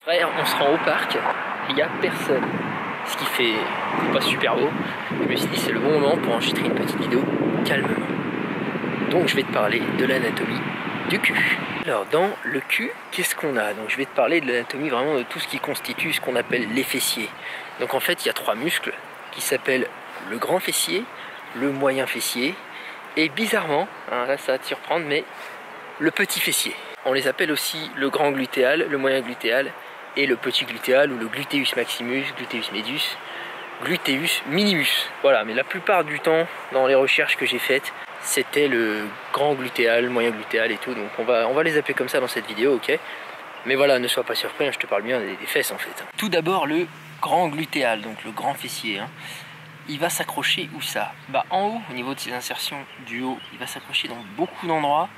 Frère, on se rend au parc, il n'y a personne. Ce qui fait pas super beau. Je me suis dit c'est le bon moment pour enregistrer une petite vidéo calmement. Donc je vais te parler de l'anatomie du cul. Alors dans le cul, qu'est-ce qu'on a? Donc je vais te parler de l'anatomie vraiment de tout ce qui constitue ce qu'on appelle les fessiers. Donc en fait il y a trois muscles qui s'appellent le grand fessier, le moyen fessier et bizarrement, hein, là ça va te surprendre, mais le petit fessier. On les appelle aussi le grand glutéal, le moyen glutéal et le petit glutéal ou le gluteus maximus, gluteus medius, gluteus minimus. Voilà, mais la plupart du temps dans les recherches que j'ai faites, c'était le grand glutéal, moyen glutéal et tout, donc on va les appeler comme ça dans cette vidéo, ok? Mais voilà, ne sois pas surpris, hein, je te parle bien des fesses en fait. Tout d'abord le grand glutéal, donc le grand fessier, hein. Il va s'accrocher où ça? Bah en haut, au niveau de ses insertions du haut, il va s'accrocher dans beaucoup d'endroits.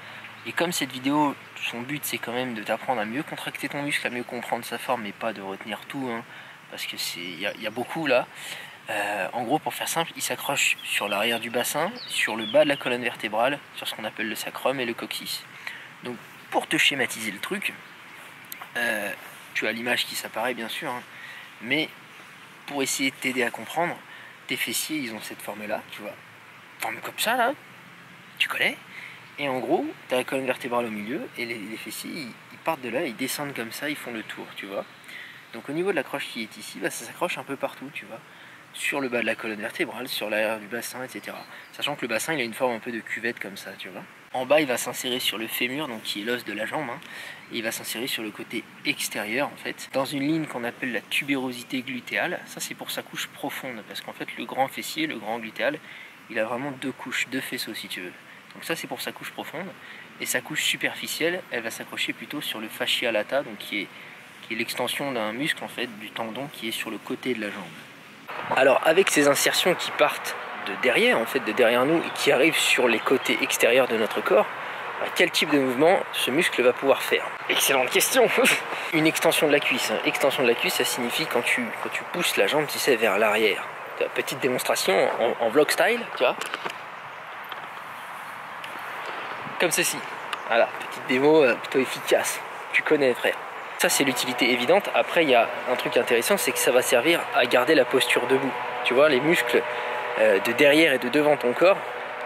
Et comme cette vidéo, son but c'est quand même de t'apprendre à mieux contracter ton muscle, à mieux comprendre sa forme, mais pas de retenir tout, hein, parce que il y a beaucoup là. En gros, pour faire simple, il s'accroche sur l'arrière du bassin, sur le bas de la colonne vertébrale, sur ce qu'on appelle le sacrum et le coccyx. Donc pour te schématiser le truc, tu as l'image qui s'apparaît bien sûr, hein, mais pour essayer de t'aider à comprendre, tes fessiers ils ont cette forme là, tu vois, forme comme ça là, tu connais. Et en gros, tu as la colonne vertébrale au milieu et les fessiers ils partent de là, ils descendent comme ça, ils font le tour, tu vois. Donc au niveau de l'accroche qui est ici, bah, ça s'accroche un peu partout, tu vois. Sur le bas de la colonne vertébrale, sur l'arrière du bassin, etc. Sachant que le bassin il a une forme un peu de cuvette comme ça, tu vois. En bas il va s'insérer sur le fémur, donc qui est l'os de la jambe, hein, et il va s'insérer sur le côté extérieur en fait, dans une ligne qu'on appelle la tubérosité glutéale. Ça c'est pour sa couche profonde, parce qu'en fait le grand fessier, le grand glutéal, il a vraiment deux couches, deux faisceaux si tu veux. Donc ça c'est pour sa couche profonde, et sa couche superficielle, elle va s'accrocher plutôt sur le fascia lata, donc qui est l'extension d'un muscle en fait, du tendon qui est sur le côté de la jambe. Alors avec ces insertions qui partent de derrière, en fait de derrière nous, et qui arrivent sur les côtés extérieurs de notre corps, quel type de mouvement ce muscle va pouvoir faire? Excellente question. Une extension de la cuisse. Extension de la cuisse, ça signifie quand tu pousses la jambe, tu sais, vers l'arrière. Petite démonstration en vlog style, tu vois. Comme ceci. Voilà, petite démo plutôt efficace. Tu connais, frère. Ça, c'est l'utilité évidente. Après, il y a un truc intéressant, c'est que ça va servir à garder la posture debout. Tu vois, les muscles de derrière et de devant ton corps,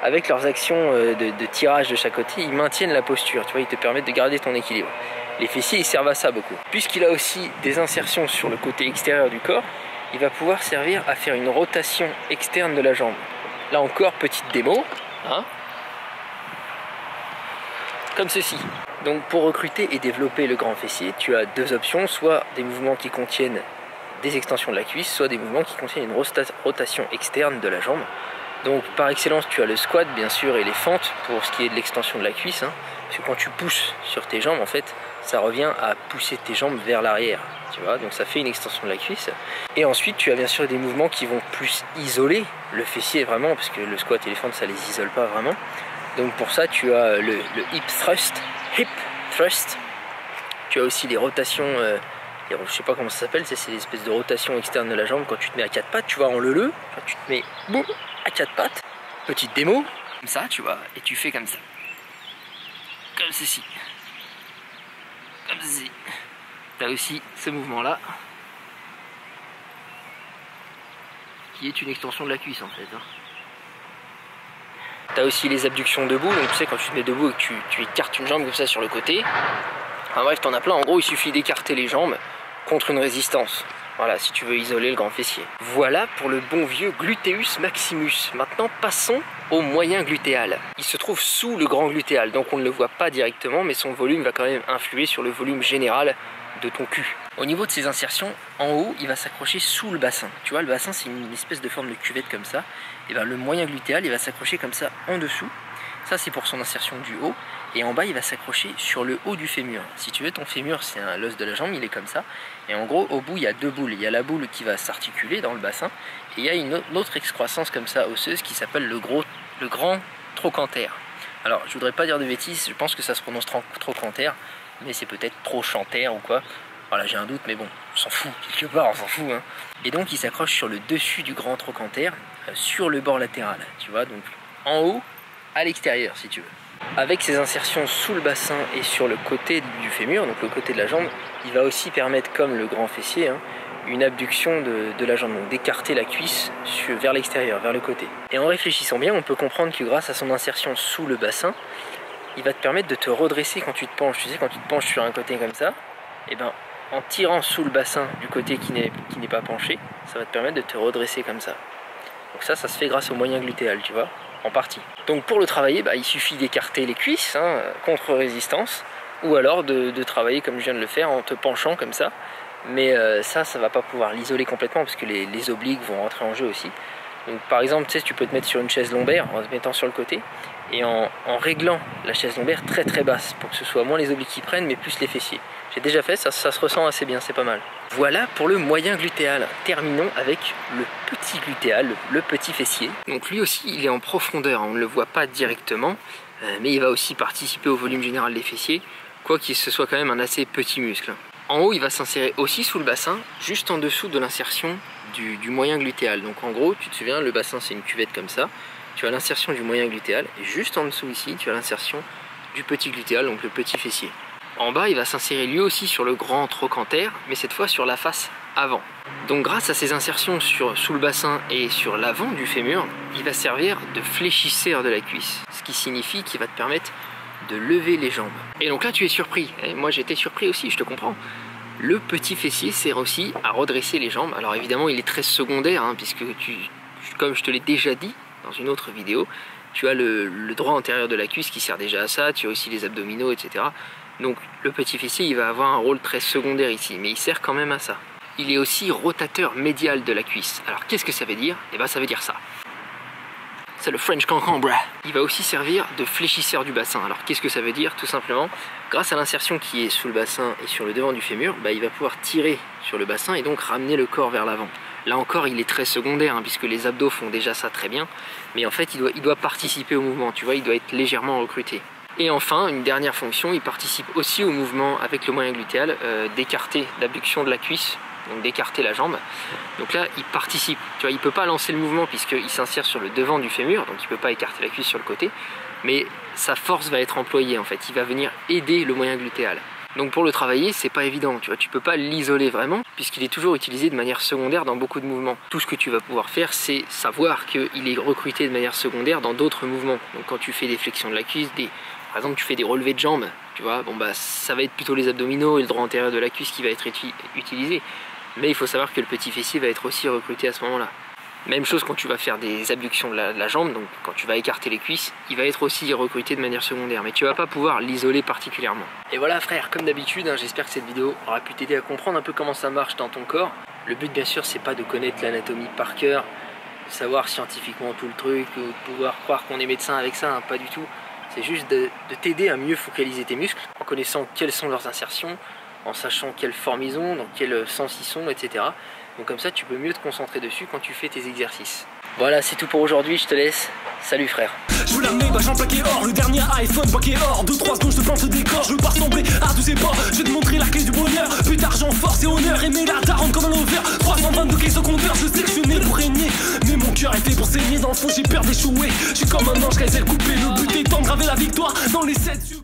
avec leurs actions de tirage de chaque côté, ils maintiennent la posture. Tu vois, ils te permettent de garder ton équilibre. Les fessiers, ils servent à ça beaucoup. Puisqu'il a aussi des insertions sur le côté extérieur du corps, il va pouvoir servir à faire une rotation externe de la jambe. Là encore, petite démo, hein, comme ceci. Donc pour recruter et développer le grand fessier, tu as deux options, soit des mouvements qui contiennent des extensions de la cuisse, soit des mouvements qui contiennent une rotation externe de la jambe. Donc par excellence tu as le squat bien sûr et les fentes pour ce qui est de l'extension de la cuisse, hein, parce que quand tu pousses sur tes jambes en fait, ça revient à pousser tes jambes vers l'arrière, tu vois, donc ça fait une extension de la cuisse. Et ensuite tu as bien sûr des mouvements qui vont plus isoler le fessier vraiment, parce que le squat et les fentes ça les isole pas vraiment. Donc pour ça tu as le hip thrust, tu as aussi les rotations, je sais pas comment ça s'appelle, c'est l'espèce de rotation externe de la jambe quand tu te mets à quatre pattes, tu vois, en leu, quand tu te mets boum, à quatre pattes, petite démo, comme ça tu vois, et tu fais comme ça, comme ceci, comme ceci. Tu as aussi ce mouvement là, qui est une extension de la cuisse en fait, hein. Tu as aussi les abductions debout, donc tu sais quand tu te mets debout et que tu écartes une jambe comme ça sur le côté, enfin bref t'en as plein, en gros il suffit d'écarter les jambes contre une résistance, voilà, si tu veux isoler le grand fessier. Voilà pour le bon vieux gluteus maximus. Maintenant passons au moyen glutéal. Il se trouve sous le grand glutéal, donc on ne le voit pas directement, mais son volume va quand même influer sur le volume général de ton cul. Au niveau de ses insertions, en haut, il va s'accrocher sous le bassin. Tu vois, le bassin, c'est une espèce de forme de cuvette comme ça. Et bien, le moyen glutéal, il va s'accrocher comme ça en dessous. Ça, c'est pour son insertion du haut. Et en bas, il va s'accrocher sur le haut du fémur. Si tu veux, ton fémur, c'est l'os de la jambe, il est comme ça. Et en gros, au bout, il y a deux boules. Il y a la boule qui va s'articuler dans le bassin. Et il y a une autre excroissance comme ça, osseuse, qui s'appelle le grand trochanter. Alors, je voudrais pas dire de bêtises, je pense que ça se prononce trochanter, mais c'est peut-être trochanter ou quoi. Voilà, j'ai un doute, mais bon, on s'en fout, quelque part, on s'en fout, hein. Et donc, il s'accroche sur le dessus du grand trochanter, sur le bord latéral, tu vois, donc en haut, à l'extérieur, si tu veux. Avec ses insertions sous le bassin et sur le côté du fémur, donc le côté de la jambe, il va aussi permettre, comme le grand fessier, hein, une abduction de la jambe, donc d'écarter la cuisse vers l'extérieur, vers le côté. Et en réfléchissant bien, on peut comprendre que grâce à son insertion sous le bassin, il va te permettre de te redresser quand tu te penches. Tu sais, quand tu te penches sur un côté comme ça, et ben, en tirant sous le bassin du côté qui n'est pas penché, ça va te permettre de te redresser comme ça. Donc ça se fait grâce au moyen glutéal, tu vois, en partie. Donc pour le travailler, il suffit d'écarter les cuisses, hein, contre résistance, ou alors de travailler comme je viens de le faire en te penchant comme ça. Mais ça va pas pouvoir l'isoler complètement parce que les obliques vont rentrer en jeu aussi. Donc par exemple, tu sais, tu peux te mettre sur une chaise lombaire en te mettant sur le côté et en réglant la chaise lombaire très très basse pour que ce soit moins les obliques qui prennent mais plus les fessiers. J'ai déjà fait, ça se ressent assez bien, c'est pas mal. Voilà pour le moyen glutéal. Terminons avec le petit glutéal, le petit fessier. Donc lui aussi, il est en profondeur, on ne le voit pas directement, mais il va aussi participer au volume général des fessiers, quoique ce soit quand même un assez petit muscle. En haut, il va s'insérer aussi sous le bassin, juste en dessous de l'insertion du moyen glutéal. Donc en gros, tu te souviens, le bassin c'est une cuvette comme ça. Tu as l'insertion du moyen glutéal et juste en dessous ici, tu as l'insertion du petit glutéal, donc le petit fessier. En bas, il va s'insérer lui aussi sur le grand trochanter, mais cette fois sur la face avant. Donc grâce à ces insertions sous le bassin et sur l'avant du fémur, il va servir de fléchisseur de la cuisse. Ce qui signifie qu'il va te permettre de lever les jambes. Et donc là tu es surpris, et moi j'étais surpris aussi, je te comprends. Le petit fessier sert aussi à redresser les jambes. Alors évidemment il est très secondaire, hein, puisque comme je te l'ai déjà dit dans une autre vidéo, tu as le droit antérieur de la cuisse qui sert déjà à ça, tu as aussi les abdominaux, etc. Donc le petit fessier il va avoir un rôle très secondaire ici, mais il sert quand même à ça. Il est aussi rotateur médial de la cuisse. Alors qu'est-ce que ça veut dire? Eh bien ça veut dire ça. C'est le French concombre. Il va aussi servir de fléchisseur du bassin. Alors qu'est-ce que ça veut dire? Tout simplement, grâce à l'insertion qui est sous le bassin et sur le devant du fémur, il va pouvoir tirer sur le bassin et donc ramener le corps vers l'avant. Là encore, il est très secondaire, hein, puisque les abdos font déjà ça très bien. Mais en fait, il doit participer au mouvement, tu vois, il doit être légèrement recruté. Et enfin, une dernière fonction, il participe aussi au mouvement avec le moyen glutéal, d'écarter l'abduction de la cuisse, donc d'écarter la jambe. Donc là, il participe. Tu vois, il ne peut pas lancer le mouvement puisqu'il s'insère sur le devant du fémur, donc il ne peut pas écarter la cuisse sur le côté. Mais sa force va être employée en fait. Il va venir aider le moyen glutéal. Donc pour le travailler, c'est pas évident. Tu vois, tu peux pas l'isoler vraiment puisqu'il est toujours utilisé de manière secondaire dans beaucoup de mouvements. Tout ce que tu vas pouvoir faire, c'est savoir qu'il est recruté de manière secondaire dans d'autres mouvements. Donc quand tu fais des flexions de la cuisse, par exemple tu fais des relevés de jambes, tu vois, ça va être plutôt les abdominaux et le droit antérieur de la cuisse qui va être utilisé. Mais il faut savoir que le petit fessier va être aussi recruté à ce moment-là. Même chose quand tu vas faire des abductions de la jambe, donc quand tu vas écarter les cuisses, il va être aussi recruté de manière secondaire, mais tu vas pas pouvoir l'isoler particulièrement. Et voilà frère, comme d'habitude, hein, j'espère que cette vidéo aura pu t'aider à comprendre un peu comment ça marche dans ton corps. Le but bien sûr c'est pas de connaître l'anatomie par cœur, de savoir scientifiquement tout le truc, ou de pouvoir croire qu'on est médecin avec ça, hein, pas du tout. C'est juste de t'aider à mieux focaliser tes muscles, en connaissant quelles sont leurs insertions, en sachant quelle forme ils ont, dans quel sens ils sont, etc. Donc comme ça, tu peux mieux te concentrer dessus quand tu fais tes exercices. Voilà, c'est tout pour aujourd'hui, je te laisse. Salut frère. Je veux la méga, j'en plaqué or, le dernier iPhone paquet or. 2-3 secondes, je te plante le décor, je veux pas ressembler à tous ces bords. Je vais te montrer la clé du bonheur, plus d'argent, force et honneur. Aimer la daronne comme un over, 322 caisses au compteur. Je sais que je suis né pour régner, mais mon cœur est fait pour saigner. Dans le fond, j'ai peur d'échouer, je suis comme un ange, Kaiser coupé. Le but étant de graver la victoire dans les 7